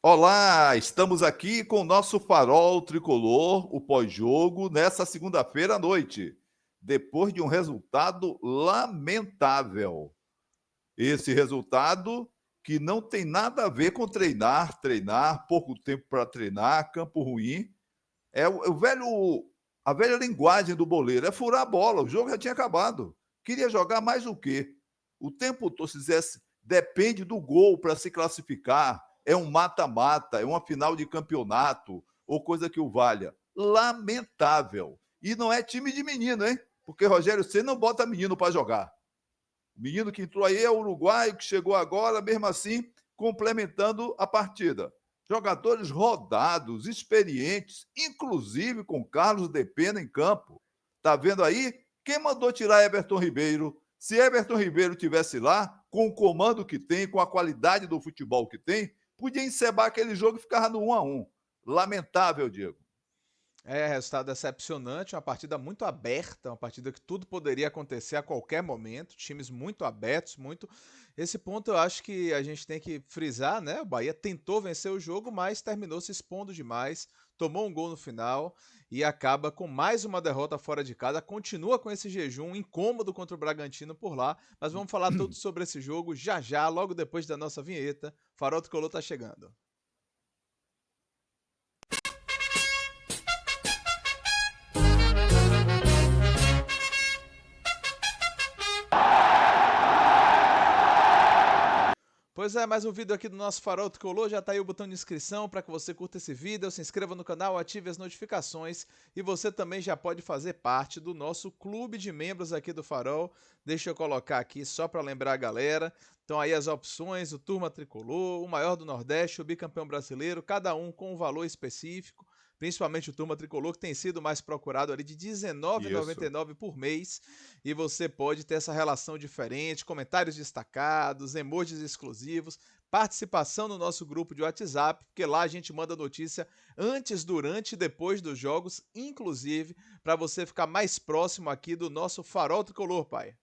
Olá, estamos aqui com o nosso farol tricolor, o pós-jogo, nessa segunda-feira à noite, depois de um resultado lamentável. Esse resultado que não tem nada a ver com treinar, pouco tempo para treinar, campo ruim. A velha linguagem do boleiro, é furar a bola, o jogo já tinha acabado. Queria jogar mais o quê? O tempo todo, se dissesse, depende do gol para se classificar, é um mata-mata, é uma final de campeonato, ou coisa que o valha. Lamentável. E não é time de menino, hein? Porque Rogério Ceni não bota menino para jogar. O menino que entrou aí é o uruguaio, que chegou agora, mesmo assim, complementando a partida. Jogadores rodados, experientes, inclusive com Carlos Depena em campo. Tá vendo aí? Quem mandou tirar Everton Ribeiro? Se Everton Ribeiro tivesse lá, com o comando que tem, com a qualidade do futebol que tem, podia encebar aquele jogo e ficava no 1-1. Lamentável, Diego. Resultado decepcionante, uma partida muito aberta, uma partida que tudo poderia acontecer a qualquer momento, times muito abertos, muito. Esse ponto eu acho que a gente tem que frisar, né? O Bahia tentou vencer o jogo, mas terminou se expondo demais, tomou um gol no final e acaba com mais uma derrota fora de casa, continua com esse jejum incômodo contra o Bragantino por lá, mas vamos falar tudo sobre esse jogo já já, logo depois da nossa vinheta. Farol Tricolor tá chegando. Pois é, mais um vídeo aqui do nosso Farol Tricolor, já tá aí o botão de inscrição para que você curta esse vídeo, se inscreva no canal, ative as notificações e você também já pode fazer parte do nosso clube de membros aqui do Farol. Deixa eu colocar aqui só para lembrar a galera. Então aí as opções, o Turma Tricolor, o maior do Nordeste, o bicampeão brasileiro, cada um com um valor específico. Principalmente o Turma Tricolor, que tem sido mais procurado ali de Isso. R$19,99 por mês. E você pode ter essa relação diferente, comentários destacados, emojis exclusivos, participação no nosso grupo de WhatsApp, porque lá a gente manda notícia antes, durante e depois dos jogos, inclusive para você ficar mais próximo aqui do nosso Farol Tricolor, pai.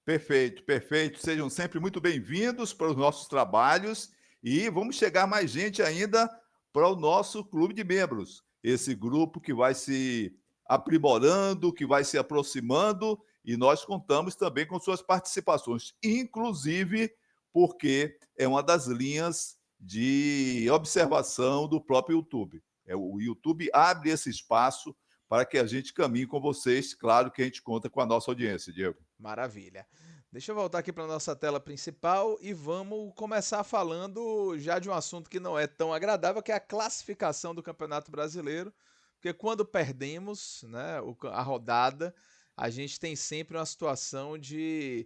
Perfeito, perfeito. Sejam sempre muito bem-vindos para os nossos trabalhos e vamos chegar mais gente ainda para o nosso clube de membros. Esse grupo que vai se aprimorando, que vai se aproximando e nós contamos também com suas participações, inclusive porque é uma das linhas de observação do próprio YouTube. O YouTube abre esse espaço para que a gente caminhe com vocês. Claro que a gente conta com a nossa audiência, Diego. Maravilha. Deixa eu voltar aqui para nossa tela principal e vamos começar falando já de um assunto que não é tão agradável, que é a classificação do Campeonato Brasileiro. Porque quando perdemos, né, a rodada, a gente tem sempre uma situação de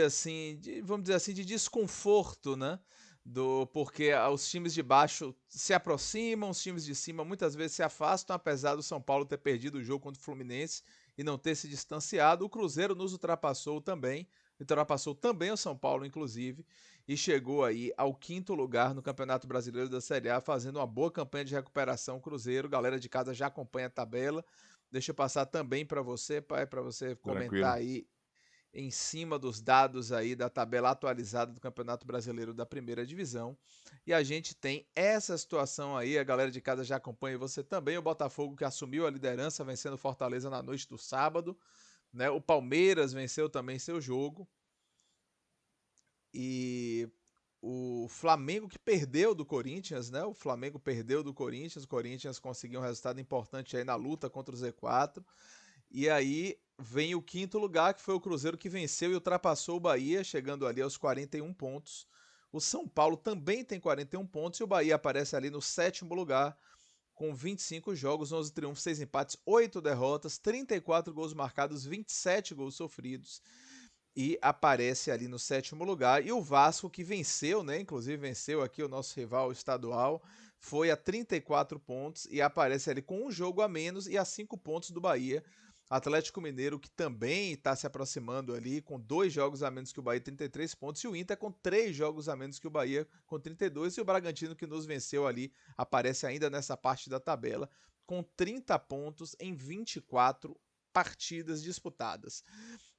assim, vamos dizer assim, de desconforto, né? Porque os times de baixo se aproximam, os times de cima muitas vezes se afastam, apesar do São Paulo ter perdido o jogo contra o Fluminense e não ter se distanciado. O Cruzeiro nos ultrapassou também o São Paulo, inclusive, e chegou aí ao quinto lugar no Campeonato Brasileiro da Série A, fazendo uma boa campanha de recuperação. Cruzeiro, galera de casa já acompanha a tabela. Deixa eu passar também para você, pai, para você comentar Tranquilo. aí em cima dos dados aí da tabela atualizada do Campeonato Brasileiro da Primeira Divisão. E a gente tem essa situação aí, a galera de casa já acompanha, você também, o Botafogo que assumiu a liderança vencendo Fortaleza na noite do sábado, né? O Palmeiras venceu também seu jogo e o Flamengo que perdeu do Corinthians, né? O Flamengo perdeu do Corinthians, o Corinthians conseguiu um resultado importante aí na luta contra o Z4. E aí vem o quinto lugar, que foi o Cruzeiro que venceu e ultrapassou o Bahia, chegando ali aos 41 pontos. O São Paulo também tem 41 pontos e o Bahia aparece ali no sétimo lugar, com 25 jogos, 11 triunfos, 6 empates, 8 derrotas, 34 gols marcados, 27 gols sofridos. E aparece ali no sétimo lugar. E o Vasco, que venceu, né? Inclusive venceu aqui o nosso rival estadual, foi a 34 pontos e aparece ali com um jogo a menos e a 5 pontos do Bahia. Atlético Mineiro, que também está se aproximando ali, com 2 jogos a menos que o Bahia, 33 pontos, e o Inter com 3 jogos a menos que o Bahia, com 32, e o Bragantino, que nos venceu ali, aparece ainda nessa parte da tabela, com 30 pontos em 24 partidas disputadas.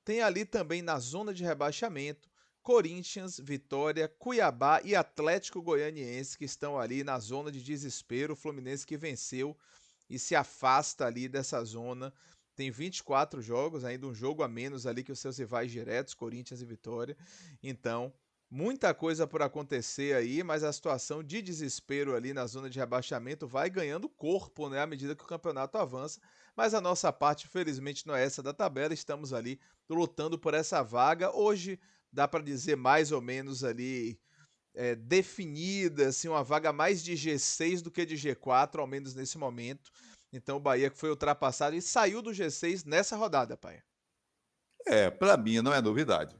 Tem ali também na zona de rebaixamento, Corinthians, Vitória, Cuiabá e Atlético Goianiense, que estão ali na zona de desespero. O Fluminense que venceu e se afasta ali dessa zona. Tem 24 jogos, ainda um jogo a menos ali que os seus rivais diretos, Corinthians e Vitória. Então, muita coisa por acontecer aí, mas a situação de desespero ali na zona de rebaixamento vai ganhando corpo, né, à medida que o campeonato avança. Mas a nossa parte, infelizmente, não é essa da tabela. Estamos ali lutando por essa vaga. Hoje dá para dizer mais ou menos ali definida, assim, uma vaga mais de G6 do que de G4, ao menos nesse momento. Então o Bahia que foi ultrapassado e saiu do G6 nessa rodada, pai. Para mim não é novidade.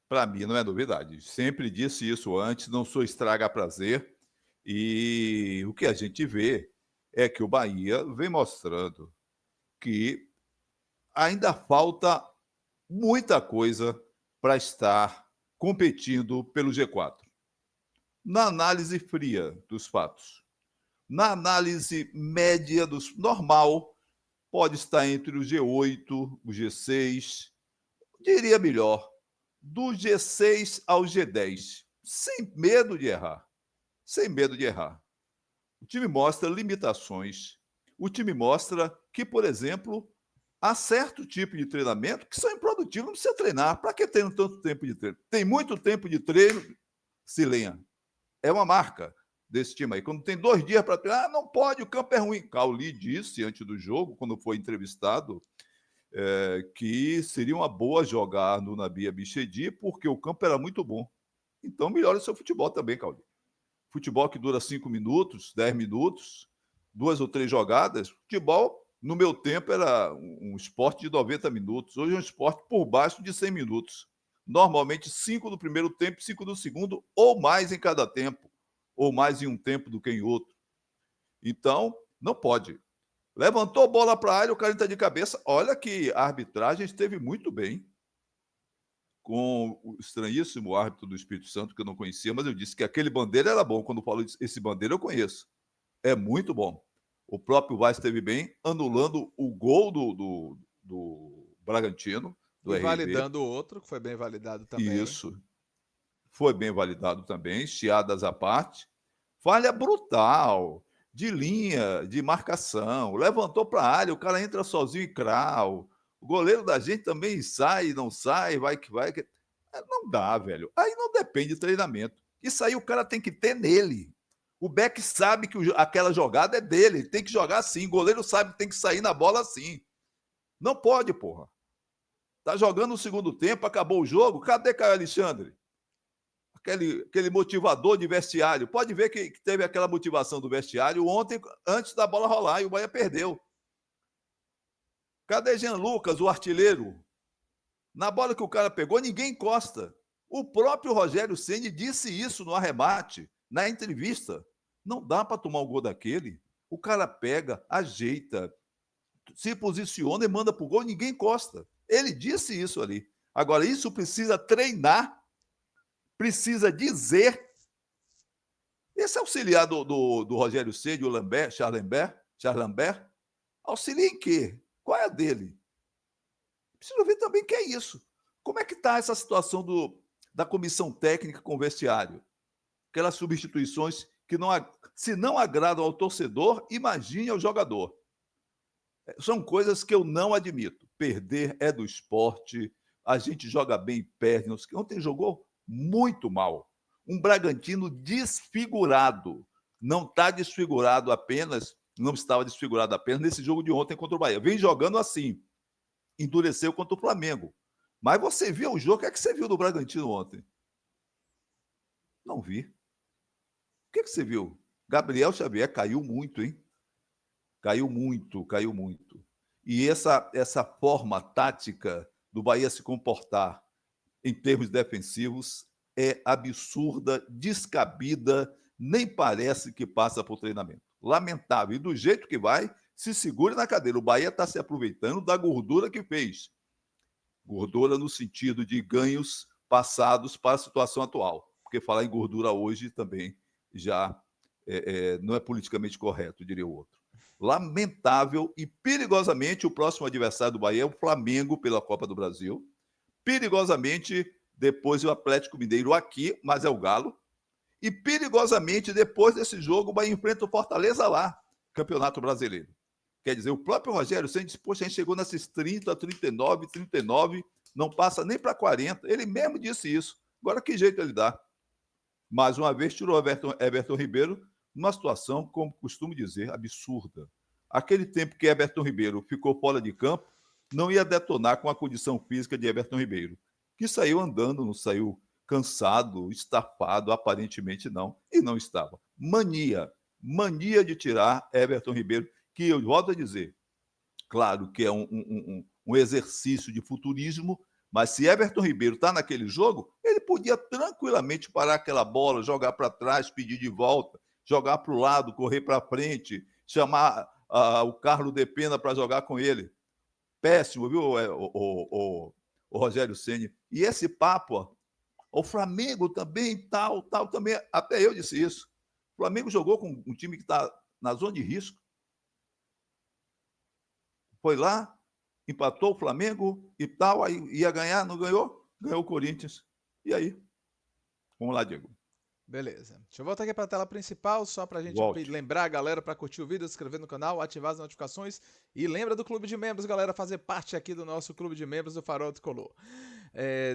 Para mim não é novidade. Sempre disse isso antes, não sou estraga prazer. E o que a gente vê é que o Bahia vem mostrando que ainda falta muita coisa para estar competindo pelo G4. Na análise fria dos fatos. Na análise média dos normal, pode estar entre o G8, o G6, diria melhor, do G6 ao G10, sem medo de errar. Sem medo de errar. O time mostra limitações. O time mostra que, por exemplo, há certo tipo de treinamento que são improdutivos, não precisa treinar. Para que ter tanto tempo de treino? Tem muito tempo de treino, se lenha. É uma marca desse time aí. Quando tem 2 dias para treinar, não pode, o campo é ruim. Cauli disse antes do jogo, quando foi entrevistado, que seria uma boa jogar no Nabi Abichedi, porque o campo era muito bom. Então, melhore o seu futebol também, Cauli. Futebol que dura 5 minutos, 10 minutos, 2 ou 3 jogadas. Futebol, no meu tempo, era um esporte de 90 minutos. Hoje é um esporte por baixo de 100 minutos. Normalmente 5 no primeiro tempo, 5 no segundo, ou mais em cada tempo, ou mais em um tempo do que em outro. Então, não pode. Levantou bola para a área, o cara entra de cabeça. Olha que a arbitragem esteve muito bem com o estranhíssimo árbitro do Espírito Santo, que eu não conhecia, mas eu disse que aquele Bandeira era bom. Quando falou esse Bandeira, eu conheço. É muito bom. O próprio Vaz esteve bem, anulando o gol do Bragantino, do E RB. validando o outro, que foi bem validado também. Isso. Foi bem validado também, chiadas à parte. Falha brutal, de linha, de marcação. Levantou para a área, o cara entra sozinho e crau. O goleiro da gente também sai, não sai, vai que vai. Não dá, velho. Aí não depende de treinamento. Isso aí o cara tem que ter nele. O Beck sabe que aquela jogada é dele, ele tem que jogar assim. O goleiro sabe que tem que sair na bola assim. Não pode, porra. Tá jogando no segundo tempo, acabou o jogo. Cadê Caio Alexandre? Aquele motivador de vestiário. Pode ver que teve aquela motivação do vestiário ontem, antes da bola rolar, e o Bahia perdeu. Cadê Jean Lucas, o artilheiro? Na bola que o cara pegou, ninguém encosta. O próprio Rogério Ceni disse isso no arremate, na entrevista. Não dá para tomar o gol daquele. O cara pega, ajeita, se posiciona e manda para o gol, ninguém encosta. Ele disse isso ali. Agora, isso precisa treinar, precisa dizer. Esse auxiliar do Rogério Ceni, o Lambert, Charles Lambert, auxilia em quê? Qual é a dele? Preciso ver também que é isso. Como é que está essa situação da comissão técnica com o vestiário? Aquelas substituições que não, se não agradam ao torcedor, imagine ao jogador. São coisas que eu não admito. Perder é do esporte, a gente joga bem e perde. Ontem jogou muito mal. Um Bragantino desfigurado. Não está desfigurado apenas, não estava desfigurado apenas nesse jogo de ontem contra o Bahia. Vem jogando assim. Endureceu contra o Flamengo. Mas você viu o jogo? O que é que você viu do Bragantino ontem? Não vi. O que é que você viu? Gabriel Xavier caiu muito, hein? Caiu muito, caiu muito. E essa forma tática do Bahia se comportar em termos defensivos é absurda, descabida, nem parece que passa por treinamento. Lamentável. E do jeito que vai, se segure na cadeira. O Bahia está se aproveitando da gordura que fez. Gordura no sentido de ganhos passados para a situação atual. Porque falar em gordura hoje também já não é politicamente correto, diria o outro. Lamentável e perigosamente o próximo adversário do Bahia é o Flamengo pela Copa do Brasil. Perigosamente depois o Atlético Mineiro aqui, mas é o Galo, e perigosamente depois desse jogo vai enfrentar o Fortaleza lá, Campeonato Brasileiro. Quer dizer, o próprio Rogério Ceni disse, poxa, a gente chegou nesses 30, 39, não passa nem para 40. Ele mesmo disse isso. Agora, que jeito ele dá? Mais uma vez, tirou Everton Ribeiro numa situação, como costumo dizer, absurda. Aquele tempo que Everton Ribeiro ficou fora de campo, não ia detonar com a condição física de Everton Ribeiro, que saiu andando, não saiu cansado, estafado, aparentemente não, e não estava. Mania de tirar Everton Ribeiro, que eu volto a dizer, claro que é um exercício de futurismo, mas se Everton Ribeiro está naquele jogo, ele podia tranquilamente parar aquela bola, jogar para trás, pedir de volta, jogar para o lado, correr para frente, chamar o Carlos de Pena para jogar com ele. Péssimo, viu, o Rogério Ceni. E esse papo, ó, o Flamengo também, tal, também, até eu disse isso. O Flamengo jogou com um time que está na zona de risco. Foi lá, empatou o Flamengo e tal, aí ia ganhar, não ganhou? Ganhou o Corinthians. E aí? Vamos lá, Diego. Beleza. Deixa eu voltar aqui para a tela principal, só para a gente Volte. lembrar a galera para curtir o vídeo, se inscrever no canal, ativar as notificações e lembra do clube de membros, galera, fazer parte aqui do nosso clube de membros do Farol Tricolor.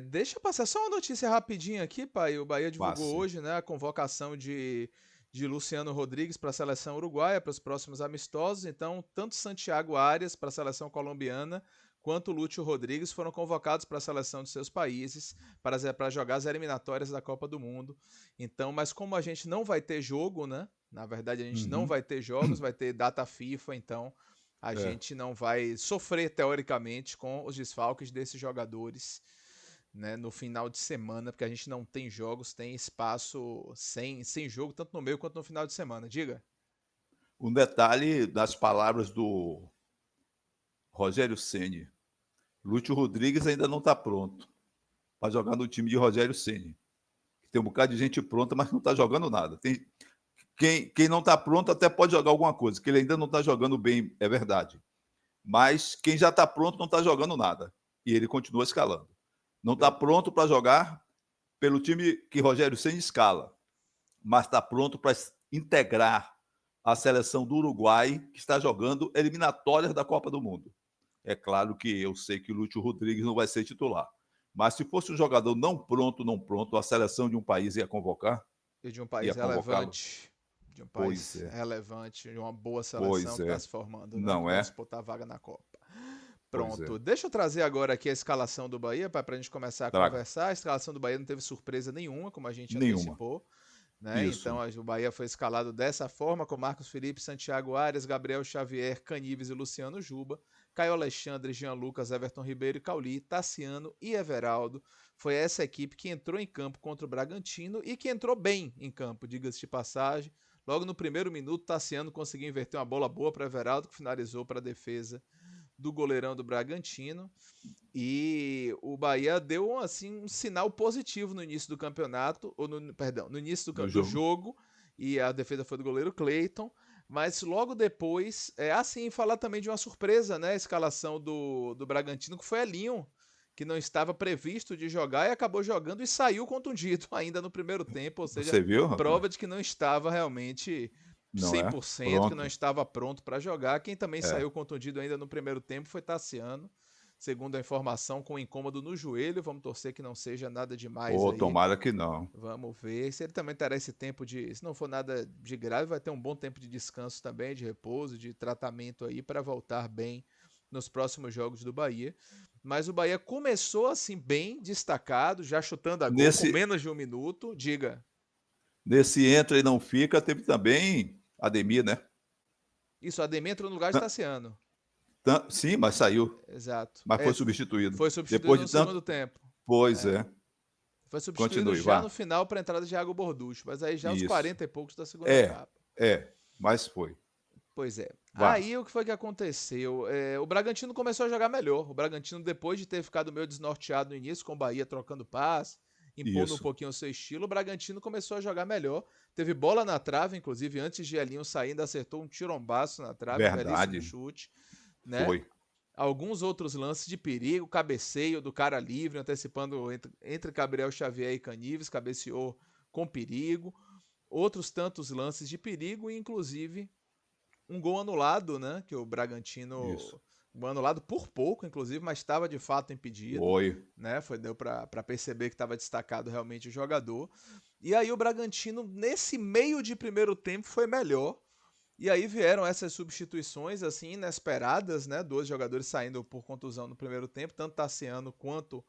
Deixa eu passar só uma notícia rapidinho aqui, pai. O Bahia divulgou hoje, né, a convocação de Luciano Rodrigues para a seleção uruguaia, para os próximos amistosos. Então, tanto Santiago Arias para a seleção colombiana, quanto Lúcio Rodrigues foram convocados para a seleção de seus países para jogar as eliminatórias da Copa do Mundo. Então, mas como a gente não vai ter jogo, né? Na verdade, a gente não vai ter jogos, vai ter data FIFA, então a gente não vai sofrer, teoricamente, com os desfalques desses jogadores, né, no final de semana, porque a gente não tem jogos, tem espaço sem jogo, tanto no meio quanto no final de semana. Diga. Um detalhe das palavras do Rogério Ceni. Lúcio Rodrigues ainda não está pronto para jogar no time de Rogério Ceni. Tem um bocado de gente pronta, mas não está jogando nada. Quem não está pronto até pode jogar alguma coisa, que ele ainda não está jogando bem, é verdade. Mas quem já está pronto não está jogando nada. E ele continua escalando. Não está pronto para jogar pelo time que Rogério Ceni escala, mas está pronto para integrar a seleção do Uruguai, que está jogando eliminatórias da Copa do Mundo. É claro que eu sei que o Lúcio Rodrigues não vai ser titular. Mas se fosse um jogador não pronto, a seleção de um país ia convocar. E de um país relevante. De um país relevante, de uma boa seleção que está se formando, né? Não que vai disputar a vaga na Copa. Pronto. Deixa eu trazer agora aqui a escalação do Bahia para a gente começar a conversar. A escalação do Bahia não teve surpresa nenhuma, como a gente antecipou. Né? Então o Bahia foi escalado dessa forma, com Marcos Felipe, Santiago Arias, Gabriel Xavier, Canives e Luciano Juba, Caio Alexandre, Jean Lucas, Everton Ribeiro e Cauli, Tassiano e Everaldo. Foi essa equipe que entrou em campo contra o Bragantino e que entrou bem em campo, diga-se de passagem. Logo no primeiro minuto, Tassiano conseguiu inverter uma bola boa para Everaldo, que finalizou para a defesa do goleirão do Bragantino. E o Bahia deu assim um sinal positivo no início do campeonato, ou no início do jogo, e a defesa foi do goleiro Cleiton. Mas logo depois, falar também de uma surpresa, né? A escalação do Bragantino, que foi Elinho, que não estava previsto de jogar e acabou jogando e saiu contundido ainda no primeiro tempo, ou seja, prova de que não estava realmente 100%, que não estava pronto para jogar. Quem também saiu contundido ainda no primeiro tempo foi Tassiano, segundo a informação, com incômodo no joelho. Vamos torcer que não seja nada demais aí. Tomara que não. Vamos ver se ele também terá esse tempo se não for nada de grave, vai ter um bom tempo de descanso também, de repouso, de tratamento aí para voltar bem nos próximos jogos do Bahia. Mas o Bahia começou assim bem destacado, já chutando a gol com menos de um minuto. Diga. Nesse entra e não fica, teve também Ademir, né? Isso, Ademir entrou no lugar de Tassiano. Sim, mas saiu. Exato. Mas foi substituído. Foi substituído no segundo tempo. Pois é. Foi substituído no final para a entrada de Iago Borducho, mas aí já aos 40 e poucos da segunda etapa. Mas foi. Pois é. Aí o que foi que aconteceu? O Bragantino começou a jogar melhor. O Bragantino, depois de ter ficado meio desnorteado no início, com o Bahia trocando passe, impondo um pouquinho o seu estilo, o Bragantino começou a jogar melhor. Teve bola na trave, inclusive, antes de Elinho sair, ainda acertou um tirombaço na trave, um belíssimo chute. Né? Foi. alguns outros lances de perigo, cabeceio do cara livre, antecipando entre Gabriel Xavier e Canives, cabeceou com perigo. Outros tantos lances de perigo e, inclusive, um gol anulado, né? Que o Isso. Bragantino. Um anulado por pouco, inclusive, mas estava de fato impedido. Foi. Né? Deu para perceber que estava destacado realmente o jogador. E aí o Bragantino, nesse meio de primeiro tempo, foi melhor. E aí vieram essas substituições assim inesperadas, né? Dois jogadores saindo por contusão no primeiro tempo, tanto Tassiano quanto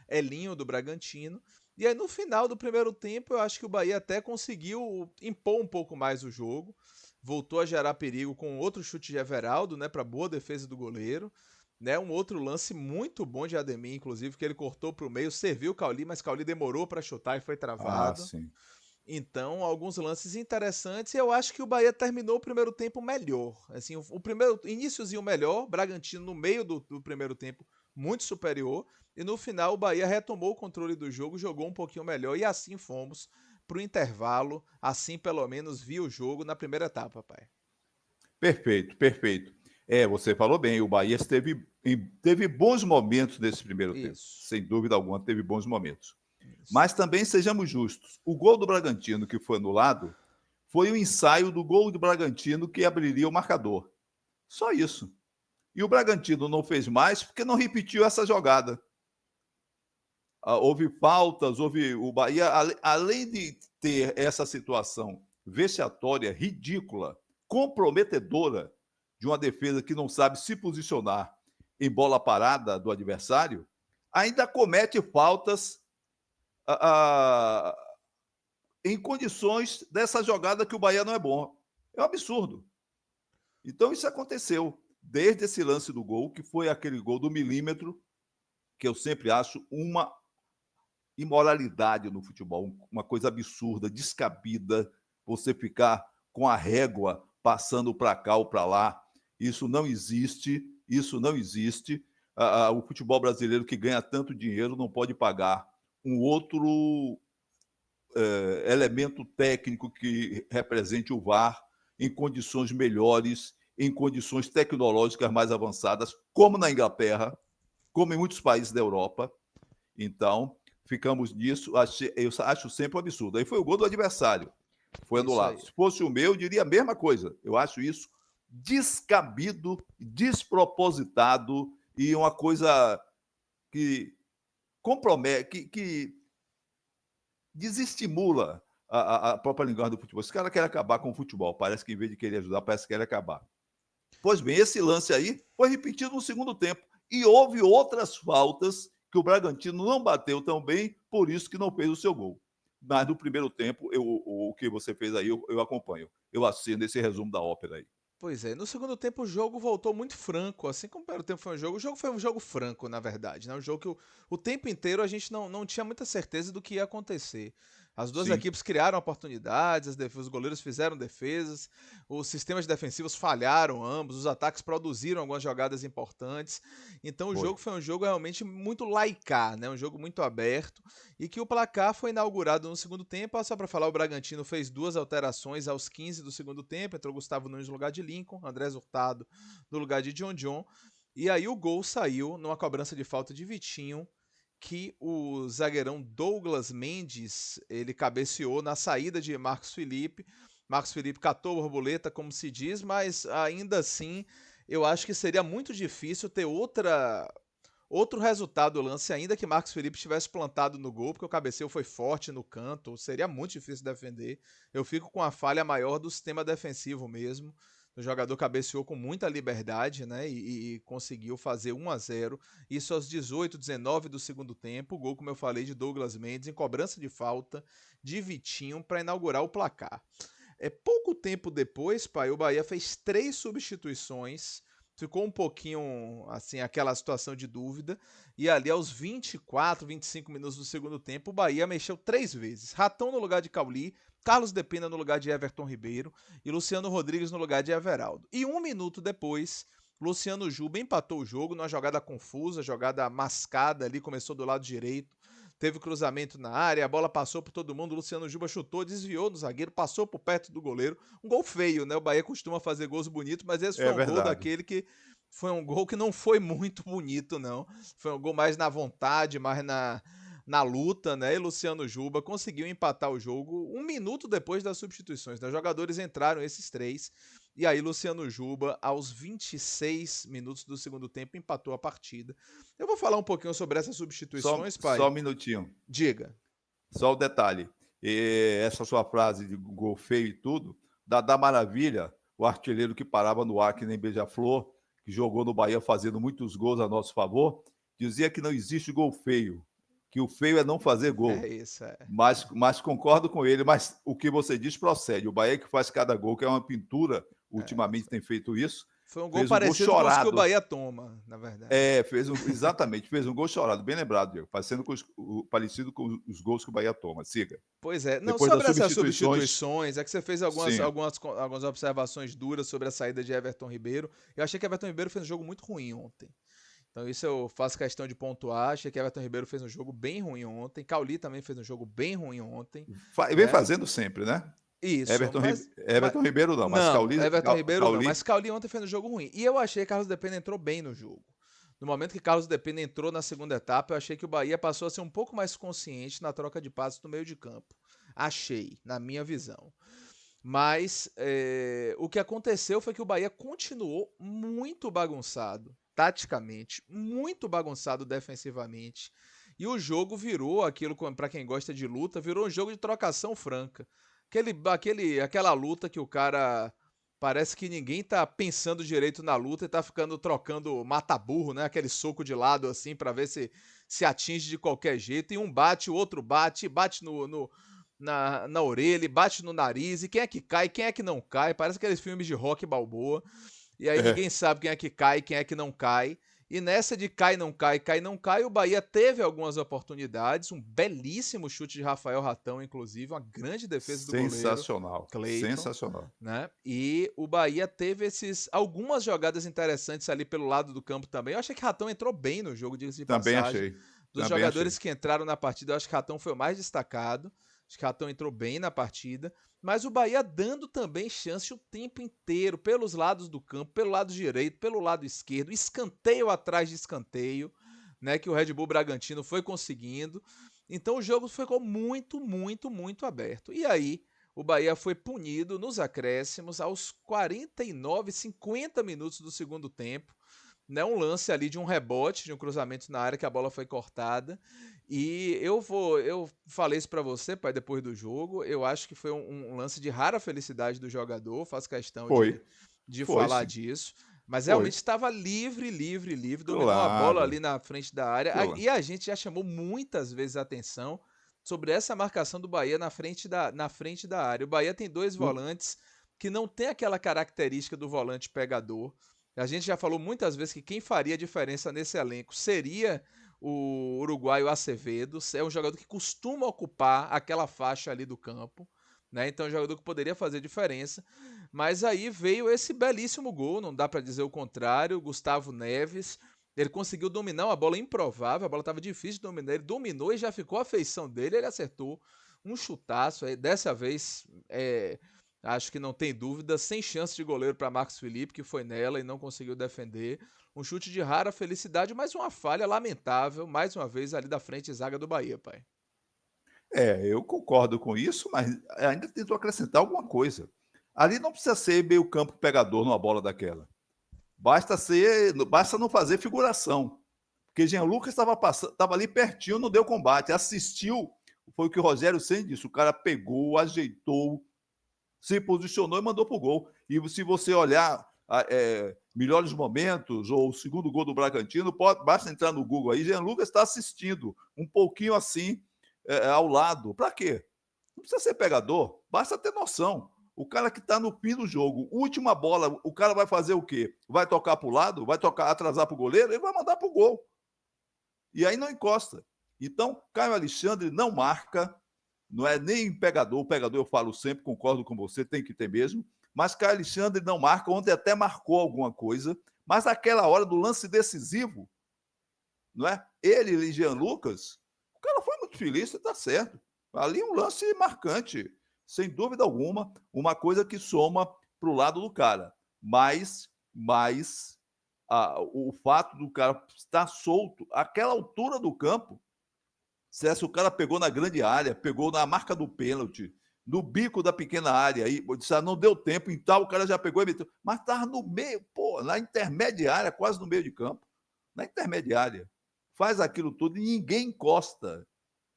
Elinho do Bragantino. E aí no final do primeiro tempo, eu acho que o Bahia até conseguiu impor um pouco mais o jogo, voltou a gerar perigo com outro chute de Everaldo, né, para boa defesa do goleiro. Né, um outro lance muito bom de Ademir, inclusive, que ele cortou para o meio, serviu o Cauli, mas Cauli demorou para chutar e foi Ah, travado. sim. Então, alguns lances interessantes. E eu acho que o Bahia terminou o primeiro tempo melhor. Assim, o primeiro iníciozinho melhor, Bragantino no meio do primeiro tempo muito superior. E no final o Bahia retomou o controle do jogo, jogou um pouquinho melhor. E assim fomos para o intervalo. Assim, pelo menos, vi o jogo na primeira etapa, pai. Perfeito, perfeito. É, você falou bem, o Bahia teve bons momentos nesse primeiro tempo. Isso. Sem dúvida alguma, teve bons momentos. Isso. Mas também sejamos justos. O gol do Bragantino que foi anulado foi o ensaio do gol do Bragantino que abriria o marcador. Só isso. E o Bragantino não fez mais porque não repetiu essa jogada. Houve faltas, houve o Bahia, além de ter essa situação vexatória, ridícula, comprometedora de uma defesa que não sabe se posicionar em bola parada do adversário, ainda comete faltas a, a, em condições dessa jogada que o Bahia não é bom. É um absurdo. Então isso aconteceu desde esse lance do gol, que foi aquele gol do milímetro, que eu sempre acho uma imoralidade no futebol, uma coisa absurda, descabida, você ficar com a régua passando para cá ou para lá. Isso não existe, isso não existe. O futebol brasileiro que ganha tanto dinheiro não pode pagar um outro elemento técnico que represente o VAR em condições melhores, em condições tecnológicas mais avançadas, como na Inglaterra, como em muitos países da Europa. Então, ficamos nisso. Eu acho sempre um absurdo. Aí foi o gol do adversário, foi Isso anulado. aí. Se fosse o meu, eu diria a mesma coisa. Eu acho isso descabido, despropositado e uma coisa que compromete, que desestimula a própria linguagem do futebol. Esse cara quer acabar com o futebol. Parece que, em vez de querer ajudar, parece que quer acabar. Pois bem, esse lance aí foi repetido no segundo tempo. E houve outras faltas que o Bragantino não bateu tão bem, por isso que não fez o seu gol. Mas no primeiro tempo, o que você fez aí, eu acompanho. Eu assino esse resumo da ópera aí. Pois é, no segundo tempo o jogo voltou muito franco, assim como o primeiro tempo foi um jogo. O jogo foi um jogo franco, na verdade, né? Um jogo que o tempo inteiro a gente não tinha muita certeza do que ia acontecer. As duas Sim, equipes criaram oportunidades, os goleiros fizeram defesas, os sistemas defensivos falharam ambos, os ataques produziram algumas jogadas importantes. Então o foi. jogo foi um jogo realmente muito laicar, né? Um jogo muito aberto e que o placar foi inaugurado no segundo tempo. Só para falar, o Bragantino fez duas alterações aos 15 do segundo tempo, entrou Gustavo Nunes no lugar de Lincoln, Andrés Hurtado no lugar de John John. E aí o gol saiu numa cobrança de falta de Vitinho, que o zagueirão Douglas Mendes, ele cabeceou na saída de Marcos Felipe. Marcos Felipe catou a borboleta, como se diz, mas ainda assim eu acho que seria muito difícil ter outro resultado do lance, ainda que Marcos Felipe tivesse plantado no gol, porque o cabeceio foi forte no canto, seria muito difícil defender. Eu fico com a falha maior do sistema defensivo mesmo. O jogador cabeceou com muita liberdade, né? E conseguiu fazer 1-0. Isso aos 18, 19 do segundo tempo. O gol, como eu falei, de Douglas Mendes, em cobrança de falta de Vitinho para inaugurar o placar. Pouco tempo depois, pai, o Bahia fez 3 substituições. Ficou um pouquinho, assim, aquela situação de dúvida. E ali, aos 24, 25 minutos do segundo tempo, o Bahia mexeu 3 vezes. Ratão no lugar de Cauli, Carlos Depina no lugar de Everton Ribeiro e Luciano Rodrigues no lugar de Everaldo. E 1 minuto depois, Luciano Juba empatou o jogo numa jogada confusa, jogada mascada ali, começou do lado direito. Teve cruzamento na área, a bola passou por todo mundo, o Luciano Juba chutou, desviou no zagueiro, passou por perto do goleiro. Um gol feio, né? O Bahia costuma fazer gols bonitos, mas esse foi É um gol verdade. daquele que Foi um gol que não foi muito bonito, não. Foi um gol mais na vontade, mais na luta, né? E Luciano Juba conseguiu empatar o jogo 1 minuto depois das substituições, né? Os jogadores entraram, esses 3, e aí Luciano Juba, aos 26 minutos do segundo tempo, empatou a partida. Eu vou falar um pouquinho sobre essas substituições, Só pai. um minutinho. Diga. Só o detalhe. Essa sua frase de gol feio e tudo, Dadá Maravilha, o artilheiro que parava no ar que nem beija-flor, que jogou no Bahia fazendo muitos gols a nosso favor, dizia que não existe gol feio, que o feio é não fazer É gol. isso, é. Mas concordo com ele, mas o que você diz procede. O Bahia que faz cada gol, que é uma pintura, É, ultimamente tem feito isso, foi um gol fez um gol parecido com os que o chorado. Bahia toma, na verdade. Exatamente, fez um gol chorado, bem lembrado, Diego, parecido com os gols que o Bahia toma. Siga. Pois é. Não, Depois das sobre essas substituições, substituições, é que você fez sim. algumas observações duras sobre a saída de Everton Ribeiro. Eu achei que Everton Ribeiro fez um jogo muito ruim ontem. Então isso eu faço questão de pontuar. Achei que Everton Ribeiro fez um jogo bem ruim ontem. Cauli também fez um jogo bem ruim ontem, Vem né? fazendo sempre, né? Isso, Everton Ribeiro não, mas não, Cauli, Everton Ribeiro não, mas Cauli, Cauli ontem fez um jogo ruim. E eu achei que Carlos Depena entrou bem no jogo. No momento que Carlos Depena entrou na segunda etapa, eu achei que o Bahia passou a ser um pouco mais consciente na troca de passes no meio de campo. Achei, na minha visão. Mas o que aconteceu foi que o Bahia continuou muito bagunçado, taticamente, muito bagunçado defensivamente. E o jogo virou aquilo, para quem gosta de luta, virou um jogo de trocação franca. Aquela luta que o cara parece que ninguém tá pensando direito na luta e tá ficando trocando mata-burro, né? Aquele soco de lado assim para ver se atinge de qualquer jeito. E um bate, o outro bate, bate na orelha, bate no nariz. E quem é que cai, quem é que não cai? Parece aqueles filmes de Rock Balboa. E aí é, ninguém sabe quem é que cai, quem é que não cai. E nessa de cai, não cai, o Bahia teve algumas oportunidades. Um belíssimo chute de Rafael Ratão, inclusive, uma grande defesa do goleiro sensacional, Cleiton, sensacional. né? E o Bahia teve algumas jogadas interessantes ali pelo lado do campo também. Eu achei que Ratão entrou bem no jogo, diga-se de Também passagem. achei, Dos também achei. jogadores que entraram na partida, eu acho que Ratão foi o mais destacado. Acho que Ratão entrou bem na partida. Mas o Bahia dando também chance o tempo inteiro, pelos lados do campo, pelo lado direito, pelo lado esquerdo, escanteio atrás de escanteio, né? Que o Red Bull Bragantino foi conseguindo. Então o jogo ficou muito, muito, muito aberto. E aí, o Bahia foi punido nos acréscimos aos 49, 50 minutos do segundo tempo. Né, um lance ali de um rebote, de um cruzamento na área que a bola foi cortada. E eu falei isso para você, pai, depois do jogo. Eu acho que foi um lance de rara felicidade do jogador, faço questão Foi, de foi falar sim, disso. Mas realmente foi. estava livre, livre, livre, dominou a bola Claro, ali na frente da área. claro. E a gente já chamou muitas vezes a atenção sobre essa marcação do Bahia na frente da área. O Bahia tem dois O- volantes que não tem aquela característica do volante pegador. A gente já falou muitas vezes que quem faria diferença nesse elenco seria o uruguaio Acevedo. É um jogador que costuma ocupar aquela faixa ali do campo, né? Então é um jogador que poderia fazer diferença. Mas aí veio esse belíssimo gol, não dá para dizer o contrário. Gustavo Neves, ele conseguiu dominar uma bola improvável, a bola estava difícil de dominar, ele dominou e já ficou a feição dele, ele acertou um chutaço. Dessa vez, acho que não tem dúvida, sem chance de goleiro para Marcos Felipe, que foi nela e não conseguiu defender. Um chute de rara felicidade, mas uma falha lamentável, mais uma vez ali da frente zaga do Bahia, pai. eu concordo com isso, mas ainda tentou acrescentar alguma coisa. Ali não precisa ser meio campo pegador numa bola daquela. Basta não fazer figuração. Porque Jean Lucas estava ali pertinho, não deu combate, assistiu. Foi o que o Rogério Ceni disse. O cara pegou, ajeitou, se posicionou e mandou para o gol. E se você olhar melhores momentos ou o segundo gol do Bragantino, basta entrar no Google aí. Jean Lucas está assistindo um pouquinho assim ao lado. Para quê? Não precisa ser pegador, basta ter noção. O cara que está no fim do jogo, última bola, o cara vai fazer o quê? Vai tocar para o lado? Vai tocar, atrasar para o goleiro? Ele vai mandar para o gol. E aí não encosta. Então, Caio Alexandre não marca, não é nem pegador. O pegador, eu falo sempre, concordo com você, tem que ter mesmo. Mas Caio Alexandre não marca, ontem até marcou alguma coisa. Mas aquela hora do lance decisivo, não é? Ele e Jean Lucas, o cara foi muito feliz, está certo. Ali um lance marcante, sem dúvida alguma, uma coisa que soma para o lado do cara. Mas o fato do cara estar solto, aquela altura do campo, se o cara pegou na grande área, pegou na marca do pênalti, no bico da pequena área, aí, não deu tempo, então o cara já pegou e meteu. Mas estava no meio, pô, na intermediária, quase no meio de campo. Na intermediária. Faz aquilo tudo e ninguém encosta.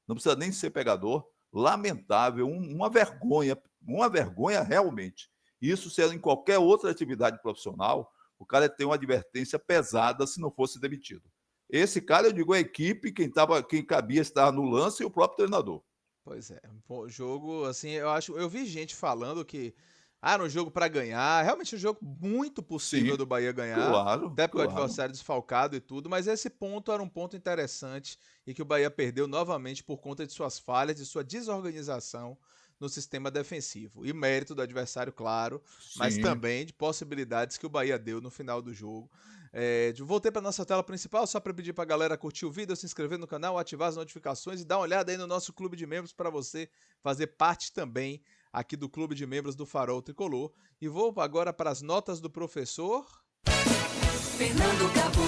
Não precisa nem ser pegador. Lamentável, uma vergonha realmente. Isso sendo em qualquer outra atividade profissional, o cara ia ter uma advertência pesada se não fosse demitido. Esse cara, eu digo, a equipe, quem cabia estar no lance e o próprio treinador. Pois é, pô, jogo, assim, eu vi gente falando que era um jogo pra ganhar, realmente um jogo muito possível Sim, do Bahia ganhar, claro, até porque o claro. adversário desfalcado e tudo, mas esse ponto era um ponto interessante e que o Bahia perdeu novamente por conta de suas falhas, de sua desorganização no sistema defensivo. E mérito do adversário, claro, mas Sim. também de possibilidades que o Bahia deu no final do jogo. Voltei para nossa tela principal só para pedir para a galera curtir o vídeo, se inscrever no canal, ativar as notificações e dar uma olhada aí no nosso clube de membros para você fazer parte também aqui do clube de membros do Farol Tricolor. E vou agora para as notas do professor Fernando Cabu.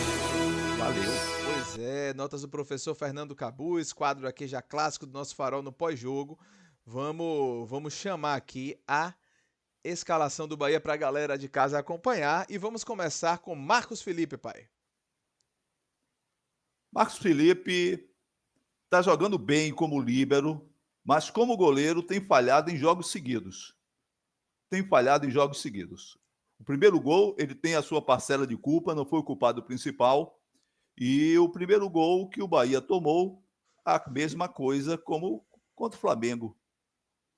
Valeu. Pois é, notas do professor Fernando Cabuz, quadro aqui já clássico do nosso Farol no pós-jogo. Vamos chamar aqui a escalação do Bahia para a galera de casa acompanhar e vamos começar com Marcos Felipe, pai. Marcos Felipe está jogando bem como líbero, mas como goleiro tem falhado em jogos seguidos. Tem falhado em jogos seguidos. O primeiro gol, ele tem a sua parcela de culpa, não foi o culpado principal. E o primeiro gol que o Bahia tomou, a mesma coisa como contra o Flamengo.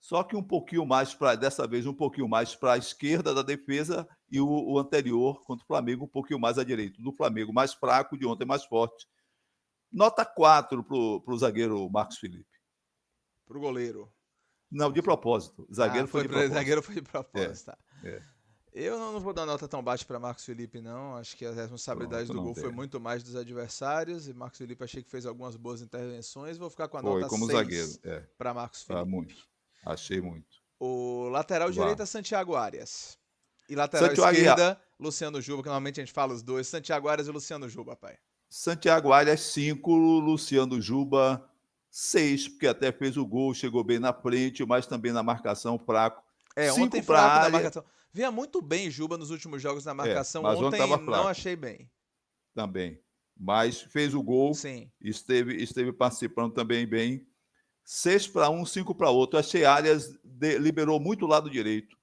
Só que um pouquinho mais para, dessa vez, um pouquinho mais para a esquerda da defesa e o anterior contra o Flamengo, um pouquinho mais à direita. Do Flamengo mais fraco, de ontem mais forte. Nota 4 para o zagueiro Marcos Felipe. Pro goleiro. Não, de propósito. O Ah, zagueiro foi de propósito. zagueiro foi de É, propósito, tá. é. Eu não vou dar nota tão baixa para Marcos Felipe, não. Acho que a responsabilidade Pronto, do não gol foi deve. muito mais dos adversários. E Marcos Felipe achei que fez algumas boas intervenções. Vou ficar com a Foi nota como zagueiro. 6 para Marcos Ah, Felipe. muito. Achei muito. O lateral Vá. direito é Santiago Arias. E lateral Santiago, esquerda, Luciano Juba, que normalmente a gente fala os dois. Santiago Arias e Luciano Juba, pai. Santiago Arias, 5. Luciano Juba, 6, porque até fez o gol, chegou bem na frente, mas também na marcação fraco. Ontem 5 para a fraco na área, marcação. Vinha muito bem Juba nos últimos jogos na marcação. mas ontem Ontem estava não fraco achei bem. também. Mas fez o gol, Sim. esteve participando também bem. 6 para um, 5 para outro. Achei Arias liberou muito o lado direito.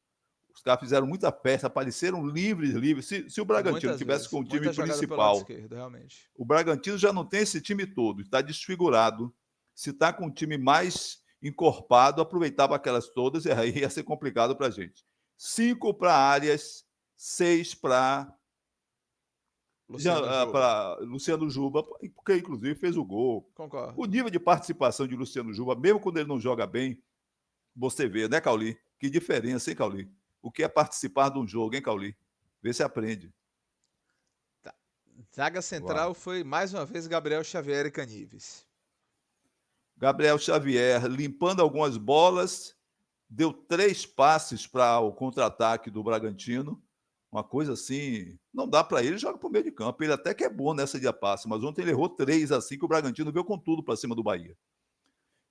Os caras fizeram muita festa, apareceram livres. Se o Bragantino Muitas tivesse vezes. com o time Muita jogada pelo lado principal, esquerdo, realmente. o Bragantino já não tem esse time todo, está desfigurado. Se está com um time mais encorpado, aproveitava aquelas todas e aí ia ser complicado para a gente. 5 para Arias, 6 para Luciano Juba. Luciano Juba, porque inclusive fez o gol. O Concordo. nível de participação de Luciano Juba, mesmo quando ele não joga bem, você vê, né, Cauli? Que diferença, hein, Cauli? O que é participar de um jogo, hein, Cauli? Vê se aprende. Tá. Zaga Vá. central foi mais uma vez Gabriel Xavier e Canives. Gabriel Xavier limpando algumas bolas, deu 3 passes para o contra-ataque do Bragantino. Uma coisa assim, não dá para ele, joga para o meio de campo. Ele até que é bom nessa de passe, mas ontem ele errou 3 assim que o Bragantino veio com tudo para cima do Bahia.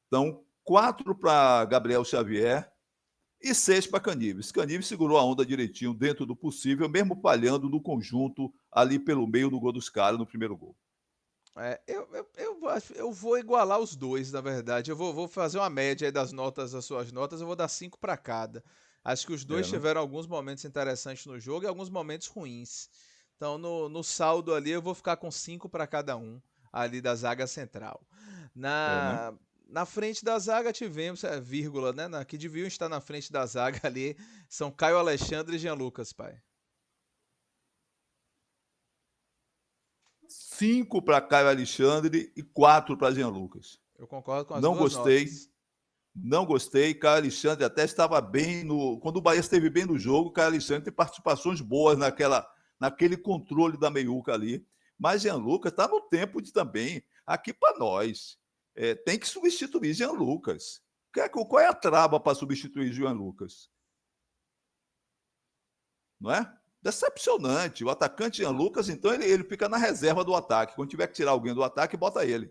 Então, 4 para Gabriel Xavier e 6 para Canives. Canives segurou a onda direitinho dentro do possível, mesmo falhando no conjunto ali pelo meio no gol dos caras no primeiro gol. Eu vou igualar os dois, na verdade. Vou fazer uma média aí das notas, das suas notas. Eu vou dar 5 para cada. Acho que os dois Né? tiveram alguns momentos interessantes no jogo e alguns momentos ruins. Então, no saldo ali, eu vou ficar com 5 para cada um, ali da zaga central. Né? Na frente da zaga tivemos, vírgula, né? Que deviam estar na frente da zaga ali, são Caio Alexandre e Jean Lucas, pai. 5 para Caio Alexandre e 4 para Jean Lucas. Eu concordo com as Não duas gostei, notas. não gostei. Caio Alexandre até estava bem no. Quando o Bahia esteve bem no jogo, Caio Alexandre tem participações boas naquele controle da meiuca ali. Mas Jean Lucas está no tempo de também. Aqui para nós. Tem que substituir Jean Lucas. Qual é a trava para substituir Jean Lucas? Não é? Decepcionante. O atacante Jean Lucas, então, ele fica na reserva do ataque. Quando tiver que tirar alguém do ataque, bota ele.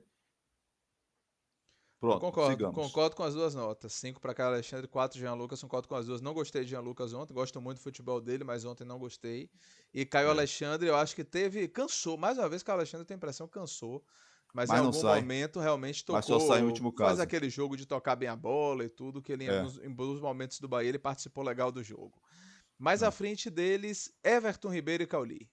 Eu Pronto, sigamos. concordo com as duas notas. 5 para Caio Alexandre, 4 Jean Lucas, concordo com as duas. Não gostei de Jean Lucas ontem, gosto muito do futebol dele, mas ontem não gostei. E Caio É. Alexandre, eu acho que cansou. Mais uma vez, Caio Alexandre tem a impressão cansou. Mas em Mas não algum sai. momento realmente Mas só sai em tocou. último Faz caso. aquele jogo de tocar bem a bola e tudo, que ele em É. alguns momentos do Bahia ele participou legal do jogo. Mais à É. frente deles, Everton Ribeiro e Cauli.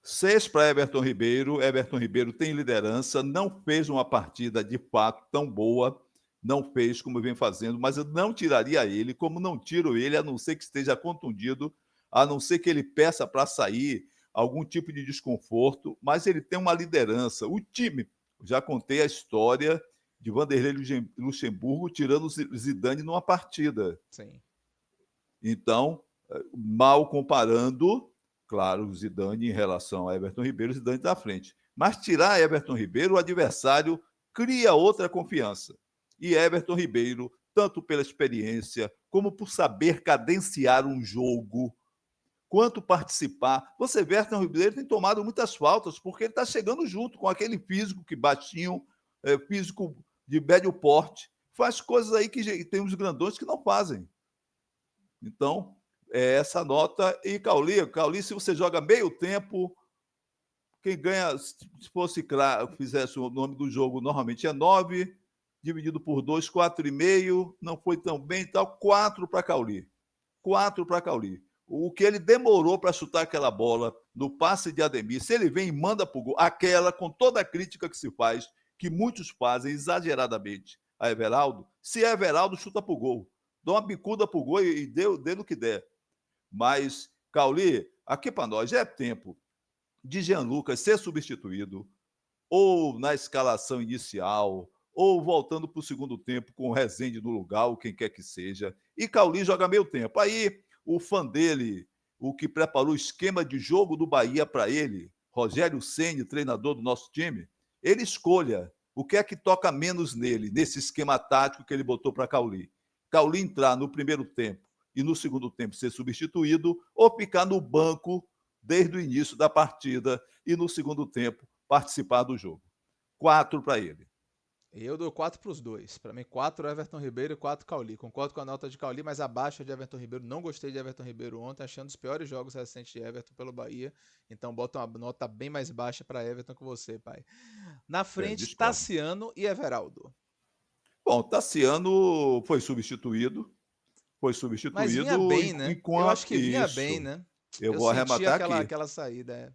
6 para Everton Ribeiro. Everton Ribeiro tem liderança, não fez uma partida de fato tão boa, não fez como vem fazendo, mas eu não tiraria ele, como não tiro ele, a não ser que esteja contundido, a não ser que ele peça para sair algum tipo de desconforto, mas ele tem uma liderança. O time, já contei a história de Vanderlei Luxemburgo tirando o Zidane numa partida. Sim. Então, mal comparando, claro, o Zidane em relação a Everton Ribeiro, o Zidane está à frente. Mas tirar Everton Ribeiro, o adversário cria outra confiança. E Everton Ribeiro, tanto pela experiência, como por saber cadenciar um jogo, quanto participar. Você vê, Everton Ribeiro tem tomado muitas faltas, porque ele está chegando junto com aquele físico que baixinho, físico de médio porte, faz coisas aí que tem uns grandões que não fazem. Então, é essa nota. E Cauli, se você joga meio tempo, quem ganha, se fosse claro, fizesse o nome do jogo, normalmente é 9, dividido por 2, 4,5, não foi tão bem, então 4 para Cauli. 4 para Cauli. O que ele demorou para chutar aquela bola no passe de Ademir, se ele vem e manda para o gol, aquela, com toda a crítica que se faz, que muitos fazem exageradamente a Everaldo, se Everaldo chuta para o gol, dá uma bicuda para o gol e dê no que der. Mas, Cauli, aqui para nós já é tempo de Jean Lucas ser substituído, ou na escalação inicial, ou voltando para o segundo tempo com o Rezende no lugar, ou quem quer que seja. E Cauli joga meio tempo. Aí, o fã dele, o que preparou o esquema de jogo do Bahia para ele, Rogério Ceni, treinador do nosso time, ele escolha o que é que toca menos nele, nesse esquema tático que ele botou para Cauli. Cauli entrar no primeiro tempo e no segundo tempo ser substituído, ou ficar no banco desde o início da partida e no segundo tempo participar do jogo. 4 para ele. Eu dou 4 para os dois. Para mim, 4 Everton Ribeiro e 4 Cauli. Concordo com a nota de Cauli, mas abaixo de Everton Ribeiro. Não gostei de Everton Ribeiro ontem, achando os piores jogos recentes de Everton pelo Bahia. Então, bota uma nota bem mais baixa para Everton que você, pai. Na frente, Tassiano e Everaldo. Bom, Tassiano foi substituído. Mas vinha bem, né? Eu acho que vinha isso, bem, né? Eu vou arrematar aqui. Aquela saída. É.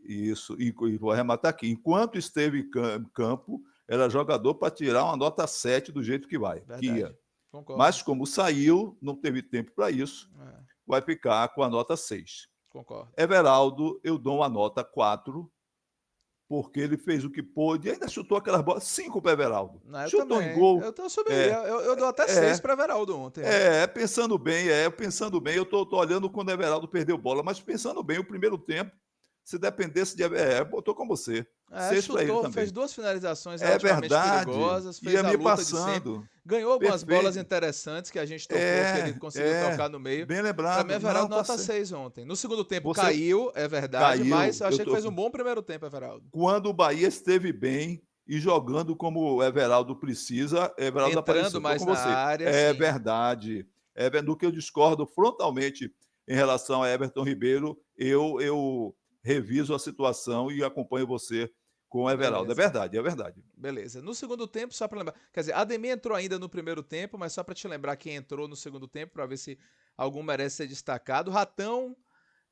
Isso, e vou arrematar aqui. Enquanto esteve em campo, era jogador para tirar uma nota 7 do jeito que vai. Verdade. Que ia. Concordo. Mas como saiu, não teve tempo para isso, vai ficar com a nota 6. Concordo. Everaldo, eu dou uma nota 4, porque ele fez o que pôde e ainda chutou aquelas bolas. 5 para Everaldo. Chutou também. em gol. Eu dou até 6 para Everaldo ontem. Pensando bem, eu tô olhando quando o Everaldo perdeu bola, mas pensando bem, o primeiro tempo, se dependesse de... botou com você. 6 para ele também. Fez 2 finalizações relativamente perigosas, fez a luta de sempre. Ganhou algumas bolas interessantes que a gente tocou, que ele conseguiu tocar no meio. Bem lembrado. Para mim, Everaldo nota 6 ontem. No segundo tempo caiu, é verdade, mas eu achei que fez um bom primeiro tempo, Everaldo. Quando o Bahia esteve bem e jogando como o Everaldo precisa, Everaldo entrando mais na área. É verdade. No que eu discordo frontalmente em relação a Everton Ribeiro, eu reviso a situação e acompanho você com o Everaldo. Beleza. É verdade. Beleza. No segundo tempo, só para lembrar. Quer dizer, Ademir entrou ainda no primeiro tempo, mas só para te lembrar quem entrou no segundo tempo, para ver se algum merece ser destacado. Ratão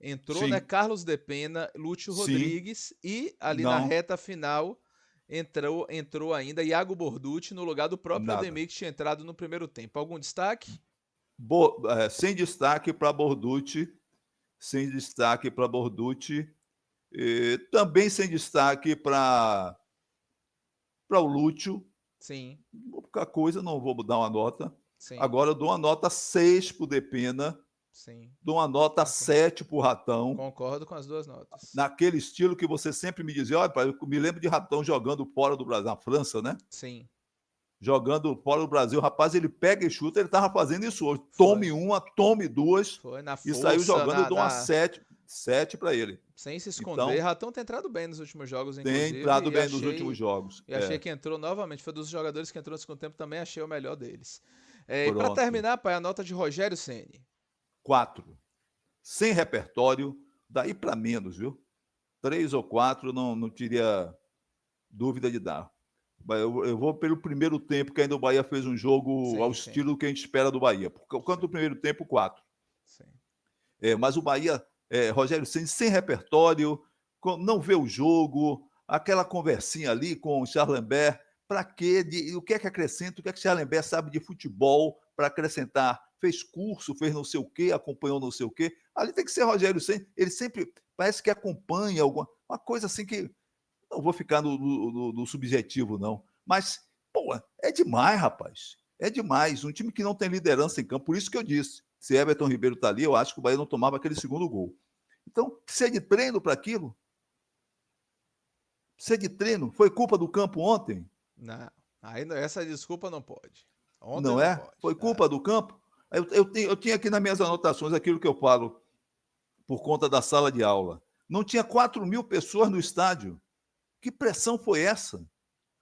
entrou, né? Carlos Depena, Lúcio Rodrigues e ali na reta final entrou ainda Iago Borducci no lugar do próprio Ademir que tinha entrado no primeiro tempo. Algum destaque? Sem destaque para Borducci. Sem destaque para Borducci. Também sem destaque para o Lúcio. Sim. Pouca coisa, não vou dar uma nota. Sim. Agora eu dou uma nota 6 para o Depena. Sim. Dou uma nota 7 para o Ratão. Concordo com as duas notas. Naquele estilo que você sempre me dizia, olha, eu me lembro de Ratão jogando fora do Brasil, na França, né? Sim. jogando fora do Brasil. Rapaz, ele pega e chuta, ele estava fazendo isso hoje. Tome uma, tome duas. Foi na E força, saiu jogando, eu dou uma 7 para ele. Sem se esconder. Então, Ratão tem entrado bem nos últimos jogos, tem inclusive. entrado bem nos últimos jogos. E achei que entrou novamente. Foi dos jogadores que entrou no segundo tempo, também achei o melhor deles. E Pronto. para terminar, pai, a nota de Rogério Ceni. 4. Sem repertório, daí para menos, viu? 3 ou 4, não teria dúvida de dar. Eu vou pelo primeiro tempo, que ainda o Bahia fez um jogo ao estilo que a gente espera do Bahia. Por quanto do primeiro tempo, 4. Sim. Mas o Bahia, Rogério Ceni, sem repertório, não vê o jogo, aquela conversinha ali com o Charlembert, para quê? O que é que acrescenta? O que é que o Charlembert sabe de futebol para acrescentar? Fez curso, fez não sei o quê, acompanhou não sei o quê. Ali tem que ser Rogério Ceni. Ele sempre parece que acompanha uma coisa assim que... Não vou ficar no subjetivo, não. Mas, pô, é demais, rapaz. É demais. Um time que não tem liderança em campo. Por isso que eu disse. Se Everton Ribeiro está ali, eu acho que o Bahia não tomava aquele segundo gol. Então, precisa de treino para aquilo? Precisa de treino? Foi culpa do campo ontem? Não. Aí essa desculpa não pode. Ontem não é? Pode. Foi culpa do campo? Eu tinha aqui nas minhas anotações aquilo que eu falo por conta da sala de aula. Não tinha 4.000 pessoas no estádio. Que pressão foi essa?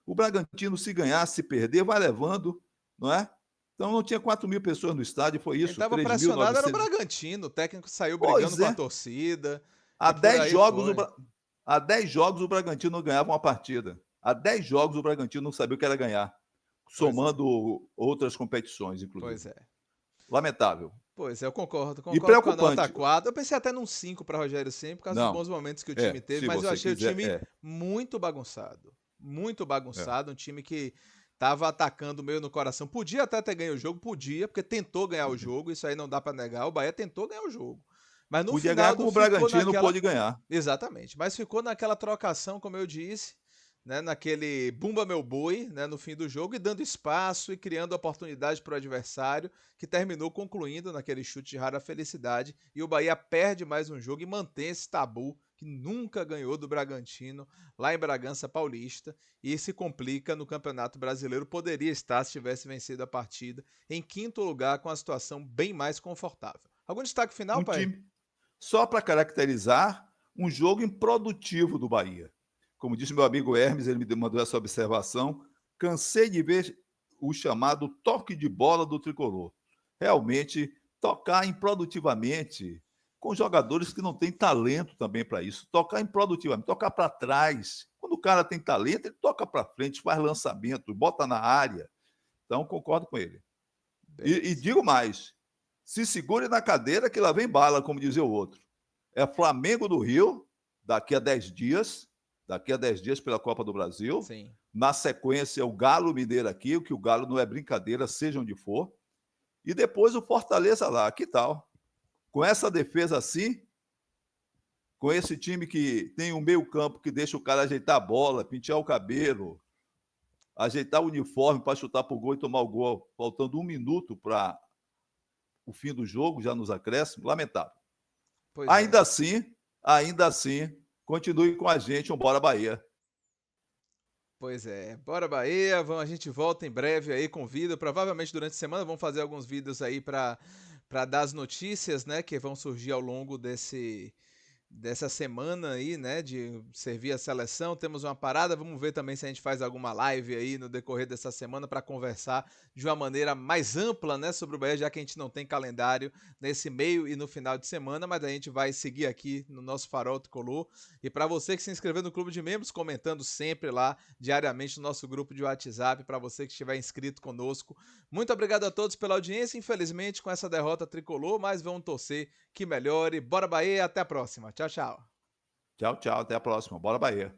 O Bragantino, se ganhar, se perder, vai levando, não é? Então não tinha 4.000 pessoas no estádio, foi isso. Quem estava pressionado era o Bragantino, o técnico saiu brigando com a torcida. Há 10 jogos o Bragantino não ganhava uma partida. Há 10 jogos o Bragantino não sabia o que era ganhar, somando outras competições, inclusive. Pois é. Lamentável. Pois é, eu concordo e preocupante. Com a nota 4. Eu pensei até num 5 para Rogério Ceni, por causa dos bons momentos que o time teve, mas eu achei o time muito bagunçado. Muito bagunçado, um time que estava atacando meio no coração. Podia até ter ganho o jogo, podia, porque tentou ganhar o jogo, isso aí não dá para negar. O Bahia tentou ganhar o jogo. Mas no podia final ganhar como o Bragantino pôde ganhar. Exatamente, mas ficou naquela trocação, como eu disse, né, naquele bumba meu boi, né, no fim do jogo, e dando espaço e criando oportunidade para o adversário, que terminou concluindo naquele chute de rara felicidade, e o Bahia perde mais um jogo e mantém esse tabu que nunca ganhou do Bragantino lá em Bragança Paulista, e se complica no Campeonato Brasileiro. Poderia estar, se tivesse vencido a partida, em 5º lugar, com a situação bem mais confortável. Algum destaque final, pai? Time, só para caracterizar, um jogo improdutivo do Bahia. Como disse meu amigo Hermes, ele me mandou essa observação. Cansei de ver o chamado toque de bola do tricolor. Realmente, tocar improdutivamente, com jogadores que não têm talento também para isso. Tocar improdutivamente, tocar para trás. Quando o cara tem talento, ele toca para frente, faz lançamento, bota na área. Então, concordo com ele. E digo mais, se segure na cadeira que lá vem bala, como dizia o outro. É Flamengo do Rio, daqui a 10 dias, pela Copa do Brasil. Sim. Na sequência, o Galo Mineiro aqui, o que o Galo não é brincadeira, seja onde for. E depois o Fortaleza lá, que tal? Com essa defesa assim, com esse time que tem um meio campo que deixa o cara ajeitar a bola, pentear o cabelo, ajeitar o uniforme para chutar para o gol e tomar o gol, faltando 1 minuto para o fim do jogo, já nos acréscimos, lamentável. Ainda assim, continue com a gente, bora Bahia. Pois é, bora Bahia, a gente volta em breve aí com vídeo, provavelmente durante a semana vamos fazer alguns vídeos aí para dar as notícias, né, que vão surgir ao longo dessa semana aí, né, de servir a seleção. Temos uma parada, vamos ver também se a gente faz alguma live aí no decorrer dessa semana para conversar de uma maneira mais ampla, né, sobre o Bahia, já que a gente não tem calendário nesse meio e no final de semana, mas a gente vai seguir aqui no nosso Farol Tricolor. E para você que se inscreveu no Clube de Membros, comentando sempre lá, diariamente no nosso grupo de WhatsApp, para você que estiver inscrito conosco. Muito obrigado a todos pela audiência, infelizmente com essa derrota tricolor, mas vamos torcer que melhore. Bora Bahia, até a próxima. Tchau, tchau. Tchau, tchau, até a próxima. Bora Bahia.